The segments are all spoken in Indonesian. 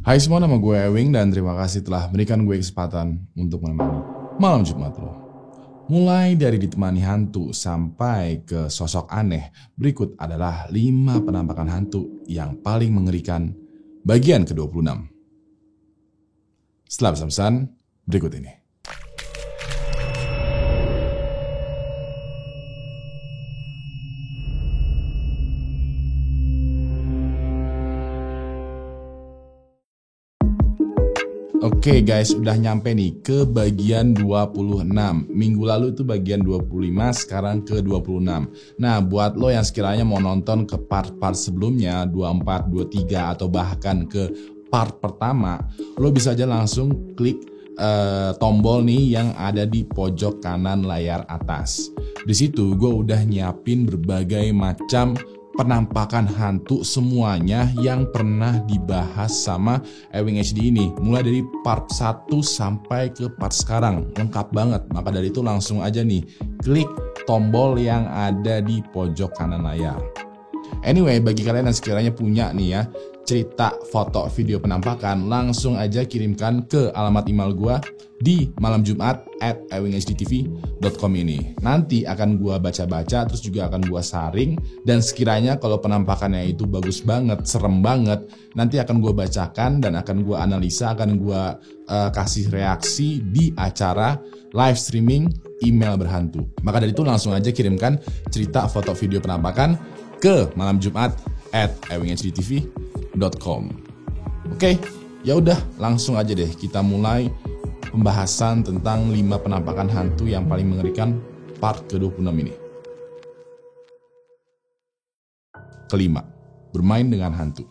Hai semua, nama gue Ewing dan terima kasih telah berikan gue kesempatan untuk menemani malam Jumat lo. Mulai dari ditemani hantu sampai ke sosok aneh, berikut adalah 5 penampakan hantu yang paling mengerikan bagian ke-26. Setelah pesan-pesan, berikut ini. Oke guys, udah nyampe nih ke bagian 26. Minggu lalu itu bagian 25, sekarang ke 26. Nah, buat lo yang sekiranya mau nonton ke part-part sebelumnya, 24, 23, atau bahkan ke part pertama, lo bisa aja langsung klik tombol nih yang ada di pojok kanan layar atas. Di situ gue udah nyiapin berbagai macam penampakan hantu semuanya yang pernah dibahas sama Ewing HD ini, mulai dari part 1 sampai ke part sekarang, lengkap banget. Maka dari itu langsung aja nih klik tombol yang ada di pojok kanan layar. Anyway, bagi kalian yang sekiranya punya nih ya cerita, foto, video penampakan, langsung aja kirimkan ke alamat email gua di malamjumat@ewinghdtv.com ini. Nanti akan gua baca-baca, terus juga akan gua saring, dan sekiranya kalau penampakannya itu bagus banget, serem banget, nanti akan gua bacakan dan akan gua analisa, akan gua kasih reaksi di acara live streaming email berhantu. Maka dari itu langsung aja kirimkan cerita, foto, video penampakan ke malamjumat@ewinghdtv.com. Oke, ya udah langsung aja deh kita mulai pembahasan tentang 5 penampakan hantu yang paling mengerikan part ke-26 ini. Kelima, bermain dengan hantu.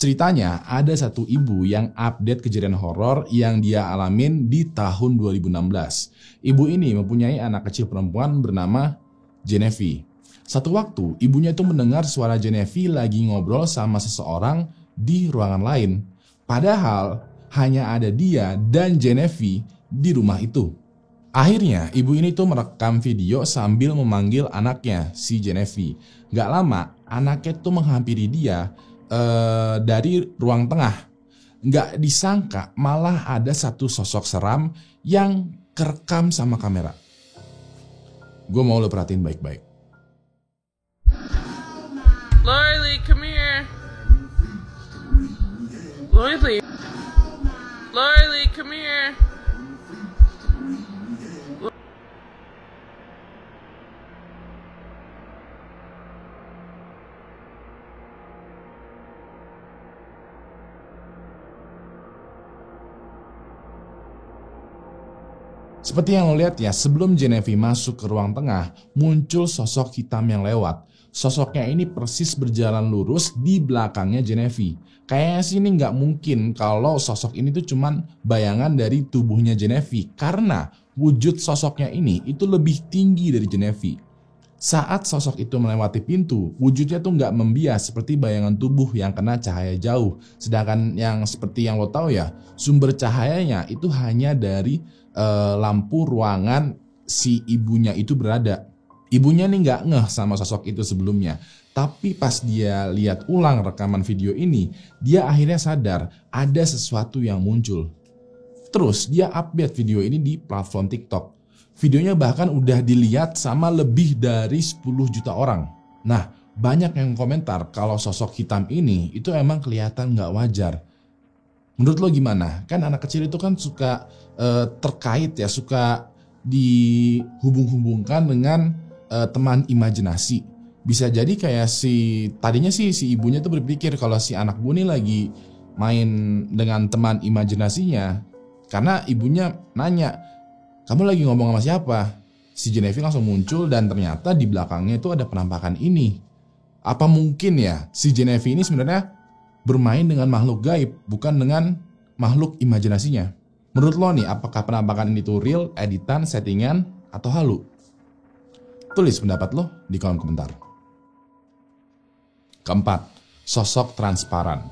Ceritanya ada satu ibu yang update kejadian horor yang dia alamin di tahun 2016. Ibu ini mempunyai anak kecil perempuan bernama Genevieve. Satu waktu, ibunya itu mendengar suara Genevieve lagi ngobrol sama seseorang di ruangan lain. Padahal hanya ada dia dan Genevieve di rumah itu. Akhirnya, ibu ini tuh merekam video sambil memanggil anaknya, si Genevieve. Gak lama, anaknya tuh menghampiri dia dari ruang tengah. Gak disangka malah ada satu sosok seram yang kerekam sama kamera. Gue mau lo perhatiin baik-baik. Lorelei, come here. Lorelei. Lorelei, come here. Seperti yang lo lihat ya, sebelum Genevieve masuk ke ruang tengah, muncul sosok hitam yang lewat. Sosoknya ini persis berjalan lurus di belakangnya Genevieve. Kayaknya sih ini nggak mungkin kalau sosok ini tuh cuman bayangan dari tubuhnya Genevieve, karena wujud sosoknya ini itu lebih tinggi dari Genevieve. Saat sosok itu melewati pintu, wujudnya tuh nggak membias seperti bayangan tubuh yang kena cahaya jauh. Sedangkan yang seperti yang lo tahu ya, sumber cahayanya itu hanya dari lampu ruangan si ibunya itu berada. Ibunya nih nggak ngeh sama sosok itu sebelumnya, tapi pas dia lihat ulang rekaman video ini, dia akhirnya sadar ada sesuatu yang muncul. Terus dia update video ini di platform TikTok. Videonya bahkan udah dilihat sama lebih dari 10 juta orang. Nah, banyak yang komentar kalau sosok hitam ini itu emang kelihatan nggak wajar. Menurut lo gimana? Kan anak kecil itu kan suka terkait ya, suka dihubung-hubungkan dengan teman imajinasi. Bisa jadi kayak tadinya si ibunya tuh berpikir kalau si anak gue nih lagi main dengan teman imajinasinya. Karena ibunya nanya, kamu lagi ngomong sama siapa? Si Genevieve langsung muncul dan ternyata di belakangnya itu ada penampakan ini. Apa mungkin ya si Genevieve ini sebenarnya bermain dengan makhluk gaib, bukan dengan makhluk imajinasinya? Menurut lo nih, apakah penampakan ini tuh real, editan, settingan, atau halu? Tulis pendapat lo di kolom komentar. Keempat, sosok transparan.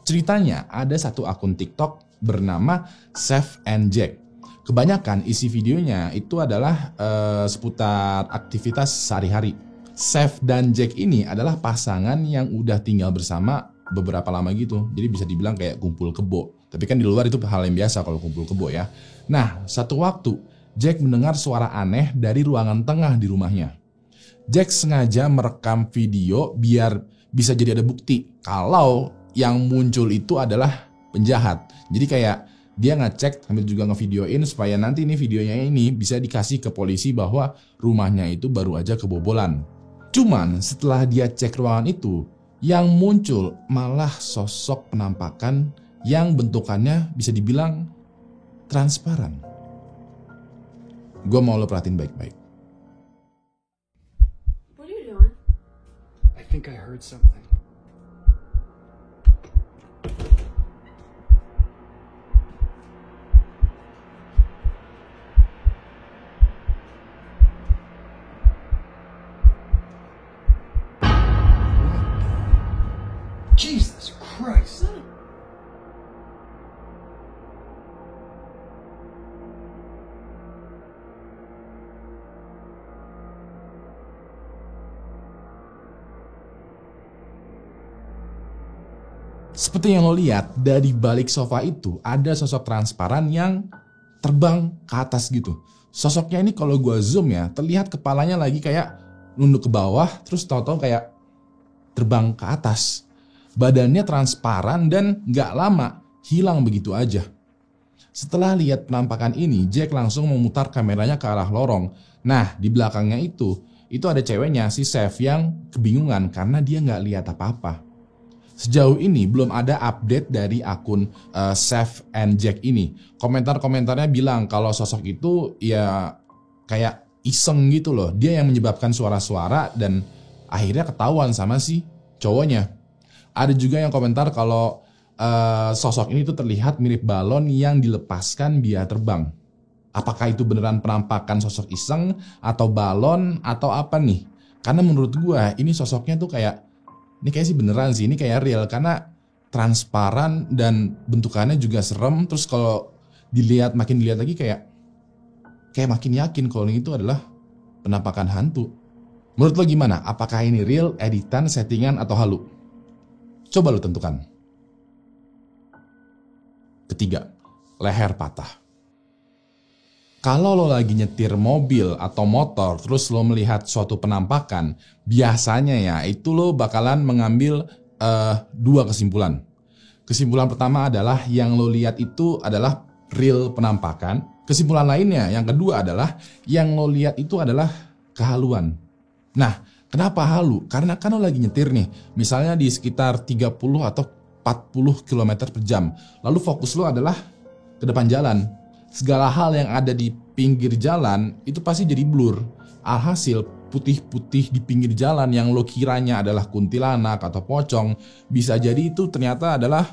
Ceritanya ada satu akun TikTok bernama Chef and Jack. Kebanyakan isi videonya itu adalah seputar aktivitas sehari-hari. Chef dan Jack ini adalah pasangan yang udah tinggal bersama beberapa lama gitu. Jadi bisa dibilang kayak kumpul kebo. Tapi kan di luar itu hal yang biasa kalau kumpul kebo ya. Nah, satu waktu Jack mendengar suara aneh dari ruangan tengah di rumahnya. Jack sengaja merekam video biar bisa jadi ada bukti kalau yang muncul itu adalah penjahat. Jadi kayak dia ngecek sambil juga ngevideoin supaya nanti ini videonya ini bisa dikasih ke polisi bahwa rumahnya itu baru aja kebobolan. Cuman setelah dia cek ruangan itu, yang muncul malah sosok penampakan yang bentukannya bisa dibilang transparan. Gue mau lo perhatiin baik-baik. What are you doing? I think I heard something. Jesus Christ! Seperti yang lo lihat, dari balik sofa itu ada sosok transparan yang terbang ke atas gitu. Sosoknya ini kalau gue zoom ya, terlihat kepalanya lagi kayak nunduk ke bawah, terus tahu-tahu kayak terbang ke atas. Badannya transparan dan gak lama hilang begitu aja. Setelah lihat penampakan ini, Jack langsung memutar kameranya ke arah lorong. Nah, di belakangnya itu ada ceweknya, si Chef, yang kebingungan karena dia gak lihat apa-apa. Sejauh ini belum ada update dari akun Chef and Jack ini. Komentar-komentarnya bilang kalau sosok itu ya kayak iseng gitu loh. Dia yang menyebabkan suara-suara dan akhirnya ketahuan sama si cowoknya. Ada juga yang komentar kalau sosok ini tuh terlihat mirip balon yang dilepaskan biar terbang. Apakah itu beneran penampakan sosok iseng atau balon atau apa nih? Karena menurut gua ini sosoknya tuh kayak ini kayak sih beneran sih, ini kayak real karena transparan dan bentukannya juga serem. Terus kalau makin dilihat lagi kayak makin yakin kalau ini itu adalah penampakan hantu. Menurut lo gimana? Apakah ini real, editan, settingan, atau halu? Coba lo tentukan. Ketiga, leher patah. Kalau lo lagi nyetir mobil atau motor terus lo melihat suatu penampakan, biasanya ya itu lo bakalan mengambil dua kesimpulan. Kesimpulan pertama adalah yang lo lihat itu adalah real penampakan. Kesimpulan lainnya yang kedua adalah yang lo lihat itu adalah kehaluan. Nah, kenapa halu? Karena kan lo lagi nyetir nih, misalnya di sekitar 30 atau 40 km per jam. Lalu fokus lo adalah ke depan jalan. Segala hal yang ada di pinggir jalan itu pasti jadi blur. Alhasil putih-putih di pinggir jalan yang lo kiranya adalah kuntilanak atau pocong, bisa jadi itu ternyata adalah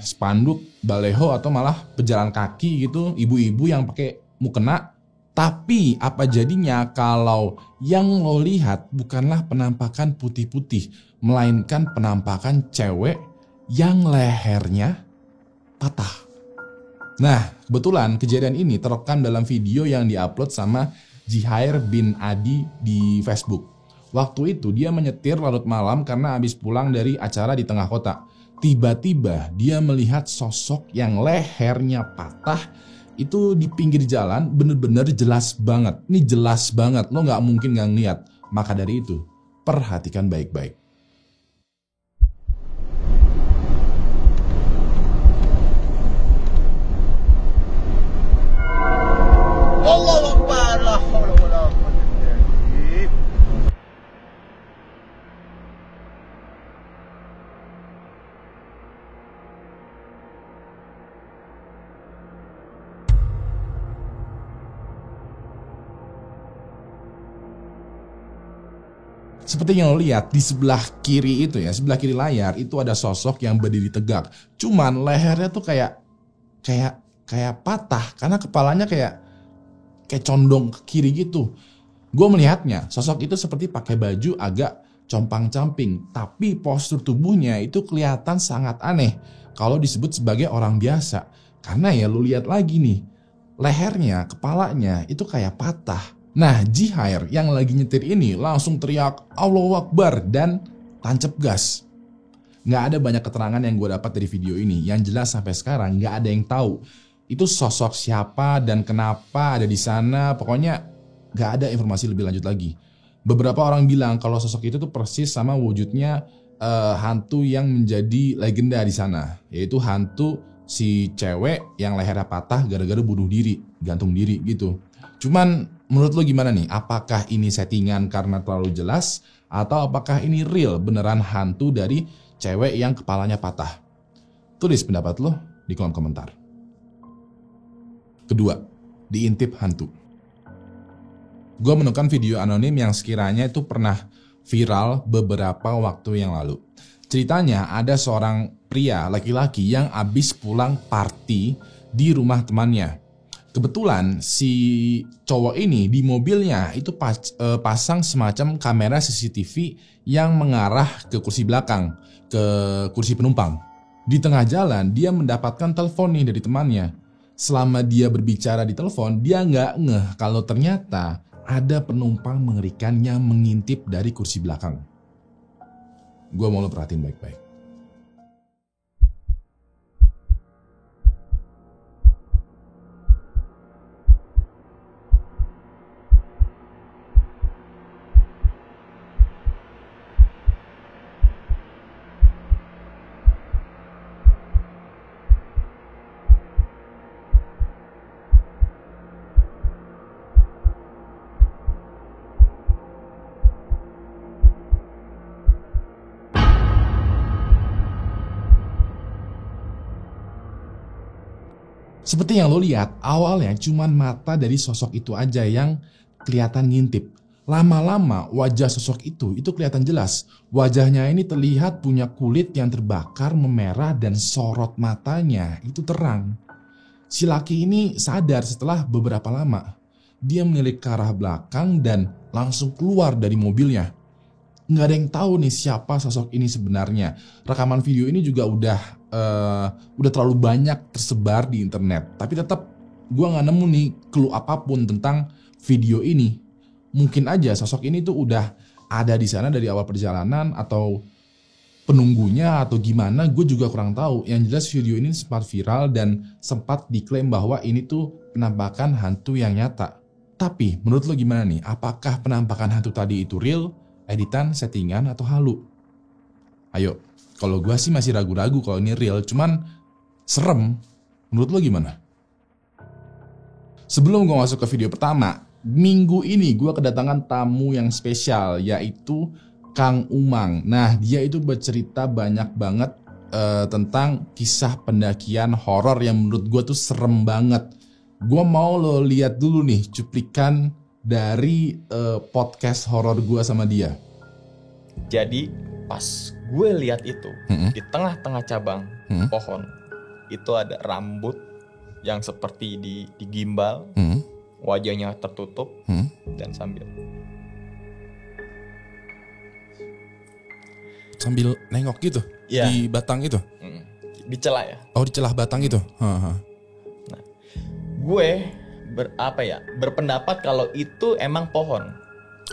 spanduk, baleho, atau malah pejalan kaki gitu, ibu-ibu yang pakai mukena. Tapi apa jadinya kalau yang lo lihat bukanlah penampakan putih-putih, melainkan penampakan cewek yang lehernya patah. Nah, kebetulan kejadian ini terekam dalam video yang diupload sama Jihair bin Adi di Facebook. Waktu itu dia menyetir larut malam karena habis pulang dari acara di tengah kota. Tiba-tiba dia melihat sosok yang lehernya patah itu di pinggir jalan, bener-bener jelas banget. Ini jelas banget, lo gak mungkin gak ngeliat. Maka dari itu, perhatikan baik-baik. Allahu Akbar, la haula wala quwwata illa billah. Seperti yang lo lihat di sebelah kiri itu ya, sebelah kiri layar itu ada sosok yang berdiri tegak. Cuman lehernya tuh kayak patah karena kepalanya kayak condong ke kiri gitu. Gue melihatnya, sosok itu seperti pakai baju agak compang-camping, tapi postur tubuhnya itu kelihatan sangat aneh kalau disebut sebagai orang biasa. Karena ya lu lihat lagi nih, lehernya, kepalanya itu kayak patah. Nah, Jihair yang lagi nyetir ini langsung teriak Allahu Akbar dan tancap gas. Nggak ada banyak keterangan yang gue dapat dari video ini. Yang jelas sampai sekarang nggak ada yang tahu itu sosok siapa dan kenapa ada di sana. Pokoknya nggak ada informasi lebih lanjut lagi. Beberapa orang bilang kalau sosok itu tuh persis sama wujudnya hantu yang menjadi legenda di sana, yaitu hantu si cewek yang lehernya patah gara-gara bunuh diri, gantung diri gitu. Cuman menurut lo gimana nih? Apakah ini settingan karena terlalu jelas atau apakah ini real beneran hantu dari cewek yang kepalanya patah? Tulis pendapat lo di kolom komentar. Kedua, diintip hantu. Gue menemukan video anonim yang sekiranya itu pernah viral beberapa waktu yang lalu. Ceritanya ada seorang pria laki-laki yang abis pulang party di rumah temannya. Kebetulan si cowok ini di mobilnya itu pasang semacam kamera CCTV yang mengarah ke kursi belakang, ke kursi penumpang. Di tengah jalan dia mendapatkan telepon nih dari temannya. Selama dia berbicara di telepon, dia nggak ngeh kalau ternyata ada penumpang mengerikan yang mengintip dari kursi belakang. Gue mau lo perhatiin baik-baik. Seperti yang lo lihat, awalnya cuman mata dari sosok itu aja yang kelihatan ngintip. Lama-lama wajah sosok itu kelihatan jelas. Wajahnya ini terlihat punya kulit yang terbakar, memerah, dan sorot matanya itu terang. Si laki ini sadar setelah beberapa lama. Dia menilik ke arah belakang dan langsung keluar dari mobilnya. Nggak ada yang tahu nih siapa sosok ini sebenarnya. Rekaman video ini juga udah terlalu banyak tersebar di internet. Tapi tetap gue nggak nemu nih clue apapun tentang video ini. Mungkin aja sosok ini tuh udah ada di sana dari awal perjalanan atau penunggunya atau gimana. Gue juga kurang tahu. Yang jelas video ini sempat viral dan sempat diklaim bahwa ini tuh penampakan hantu yang nyata. Tapi menurut lo gimana nih? Apakah penampakan hantu tadi itu real, editan, settingan, atau halu? Ayo, kalau gue sih masih ragu-ragu kalau ini real, cuman serem. Menurut lo gimana? Sebelum gue masuk ke video pertama, minggu ini gue kedatangan tamu yang spesial, yaitu Kang Umang. Nah, dia itu bercerita banyak banget tentang kisah pendakian horor yang menurut gue tuh serem banget. Gue mau lo lihat dulu nih cuplikan dari podcast horor gue sama dia. Jadi pas gue lihat itu di tengah-tengah cabang pohon itu ada rambut yang seperti digimbal, wajahnya tertutup dan sambil nengok gitu ya. Di batang itu, di celah ya. Oh, di celah batang itu. Nah, gue berpendapat kalau itu emang pohon.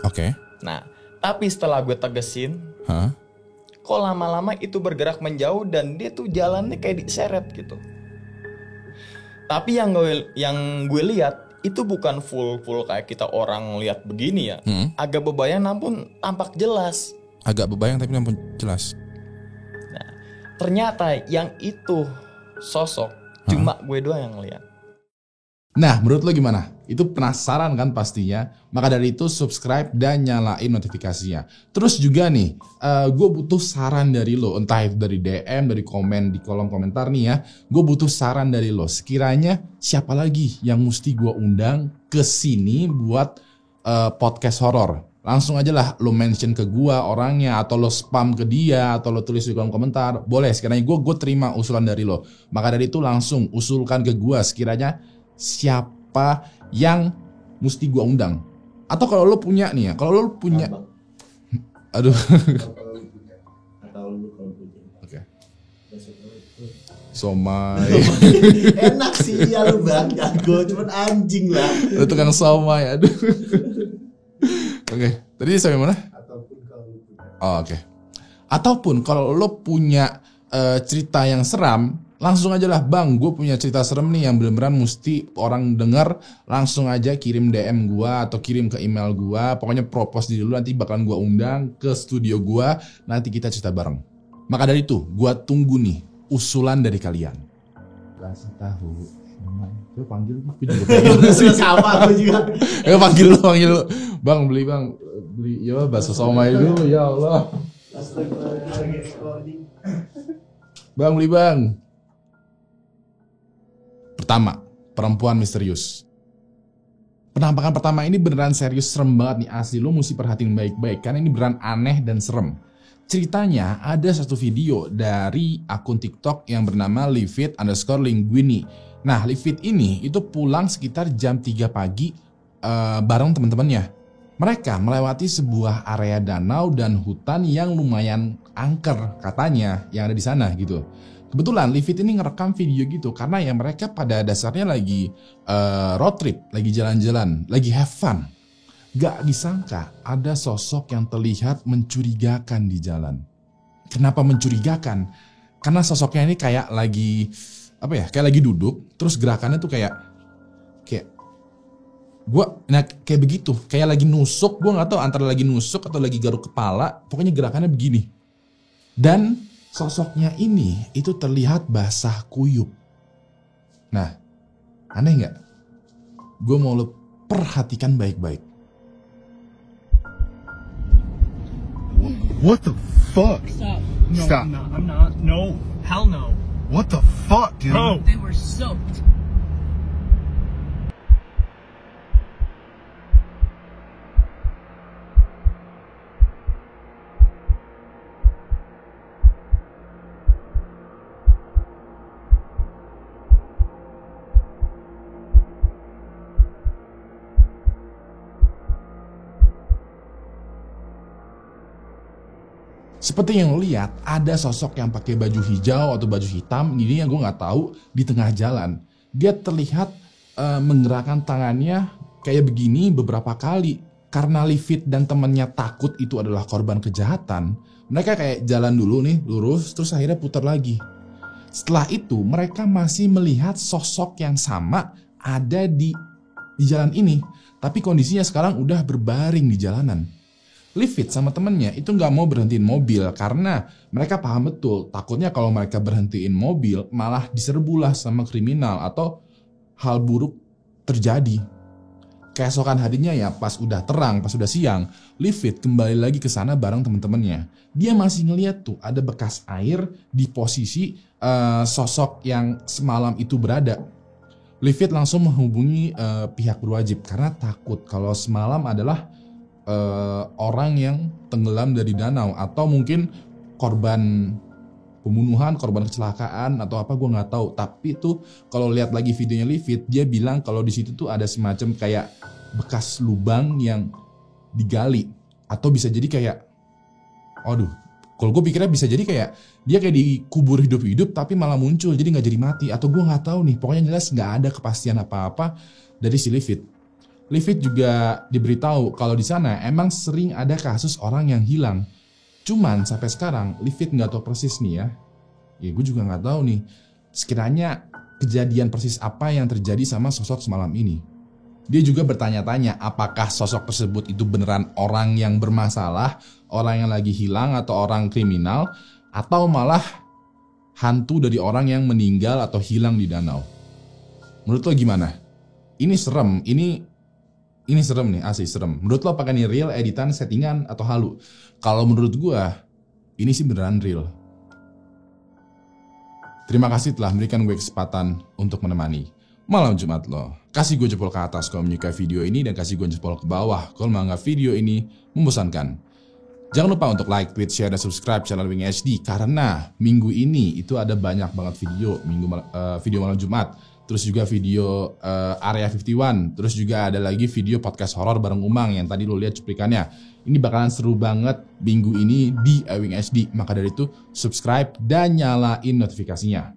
Oke. Nah, tapi setelah gue tegesin, kok lama-lama itu bergerak menjauh dan dia tuh jalannya kayak diseret gitu. Tapi yang gue lihat itu bukan full kayak kita orang lihat begini ya. Agak bebayang namun tampak jelas. Agak bebayang tapi nampak jelas. Nah, ternyata yang itu sosok cuma gue doang yang lihat. Nah, menurut lo gimana? Itu penasaran kan pastinya? Maka dari itu subscribe dan nyalain notifikasinya. Terus juga nih, gue butuh saran dari lo. Entah itu dari DM, dari komen di kolom komentar nih ya. Gue butuh saran dari lo. Sekiranya siapa lagi yang mesti gue undang ke sini buat podcast horor? Langsung aja lah lo mention ke gue orangnya, atau lo spam ke dia, atau lo tulis di kolom komentar. Boleh, sekiranya gue terima usulan dari lo. Maka dari itu langsung usulkan ke gue sekiranya siapa yang mesti gua undang. Atau kalau lo punya nih ya, kalau lo punya aduh. Oke. Somai. Enak sih ya lu Bang, jago cuman anjing lah. Lo tukang somai, aduh. Oke, tadi sampai mana? Oh, oke. Ataupun kalau lo punya cerita yang seram, langsung aja lah, bang, gue punya cerita serem nih yang beneran mesti orang denger, langsung aja kirim DM gue atau kirim ke email gue, pokoknya propose diri lu, nanti bakalan gue undang ke studio gue, nanti kita cerita bareng. Maka dari itu, gue tunggu nih usulan dari kalian. Kasih tahu, gue panggil gue juga pengen. Sama aku juga. panggil lu, bang, beli ya bakso somai dulu, ya Allah. Bang, beli bang. Pertama, perempuan misterius. Penampakan pertama ini beneran serius, serem banget nih, asli. Lo mesti perhatiin baik-baik karena ini beneran aneh dan serem. Ceritanya ada satu video dari akun TikTok yang bernama liveit_linguini. Nah, Liveit ini itu pulang sekitar jam 3 pagi bareng teman-temannya. Mereka melewati sebuah area danau dan hutan yang lumayan angker katanya yang ada di sana gitu. Kebetulan Liveit ini ngerekam video gitu karena ya mereka pada dasarnya lagi road trip, lagi jalan-jalan, lagi have fun. Gak disangka ada sosok yang terlihat mencurigakan di jalan. Kenapa mencurigakan? Karena sosoknya ini kayak lagi kayak lagi duduk, terus gerakannya tuh kayak kayak begitu, kayak lagi nusuk. Gue nggak tahu antara lagi nusuk atau lagi garuk kepala, pokoknya gerakannya begini. Dan sosoknya ini itu terlihat basah kuyup. Nah, aneh nggak? Gue mau lo perhatikan baik-baik. What the fuck? Stop. No, Stop. I'm not. I'm not. No. Hell no. What the fuck, dude? Bro. They were soaked. Seperti yang lo lihat, ada sosok yang pakai baju hijau atau baju hitam, ini yang gue nggak tahu, di tengah jalan. Dia terlihat menggerakkan tangannya kayak begini beberapa kali. Karena Liveit dan temannya takut itu adalah korban kejahatan, mereka kayak jalan dulu nih, lurus, terus akhirnya putar lagi. Setelah itu, mereka masih melihat sosok yang sama ada di jalan ini, tapi kondisinya sekarang udah berbaring di jalanan. Liveit sama temennya itu nggak mau berhentiin mobil karena mereka paham betul takutnya kalau mereka berhentiin mobil malah diserbulah sama kriminal atau hal buruk terjadi. Keesokan harinya ya pas udah terang, pas udah siang, Liveit kembali lagi ke sana bareng temen-temennya. Dia masih ngeliat tuh ada bekas air di posisi sosok yang semalam itu berada. Liveit langsung menghubungi pihak berwajib karena takut kalau semalam adalah orang yang tenggelam dari danau atau mungkin korban pembunuhan, korban kecelakaan atau apa, gue nggak tahu. Tapi tuh kalau lihat lagi videonya Liveit, dia bilang kalau di situ tuh ada semacam kayak bekas lubang yang digali atau bisa jadi kayak, kalau gue pikirnya bisa jadi kayak dia kayak dikubur hidup-hidup tapi malah muncul jadi nggak jadi mati atau gue nggak tahu nih. Pokoknya jelas nggak ada kepastian apa-apa dari si Liveit. Liveit juga diberitahu kalau di sana emang sering ada kasus orang yang hilang. Cuman sampai sekarang Liveit nggak tahu persis nih ya. Ya gue juga nggak tahu nih. Sekiranya kejadian persis apa yang terjadi sama sosok semalam ini. Dia juga bertanya-tanya apakah sosok tersebut itu beneran orang yang bermasalah, orang yang lagi hilang atau orang kriminal, atau malah hantu dari orang yang meninggal atau hilang di danau. Menurut lo gimana? Ini serem, ini serem nih, asli serem. Menurut lo apakah ini real, editan, settingan, atau halu? Kalau menurut gua, ini sih beneran real. Terima kasih telah memberikan gue kesempatan untuk menemani malam Jumat lo. Kasih gue jempol ke atas kalau menyukai video ini dan kasih gue jempol ke bawah kalau menganggap video ini membosankan. Jangan lupa untuk like, tweet, share, dan subscribe channel Ewing HD karena minggu ini itu ada banyak banget video, video malam Jumat. Terus juga video Area 51. Terus juga ada lagi video podcast horor bareng Umang yang tadi lo lihat cuplikannya. Ini bakalan seru banget minggu ini di Ewing HD. Maka dari itu subscribe dan nyalain notifikasinya.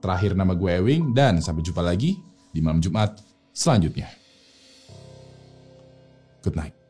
Terakhir nama gue Ewing dan sampai jumpa lagi di malam Jumat selanjutnya. Good night.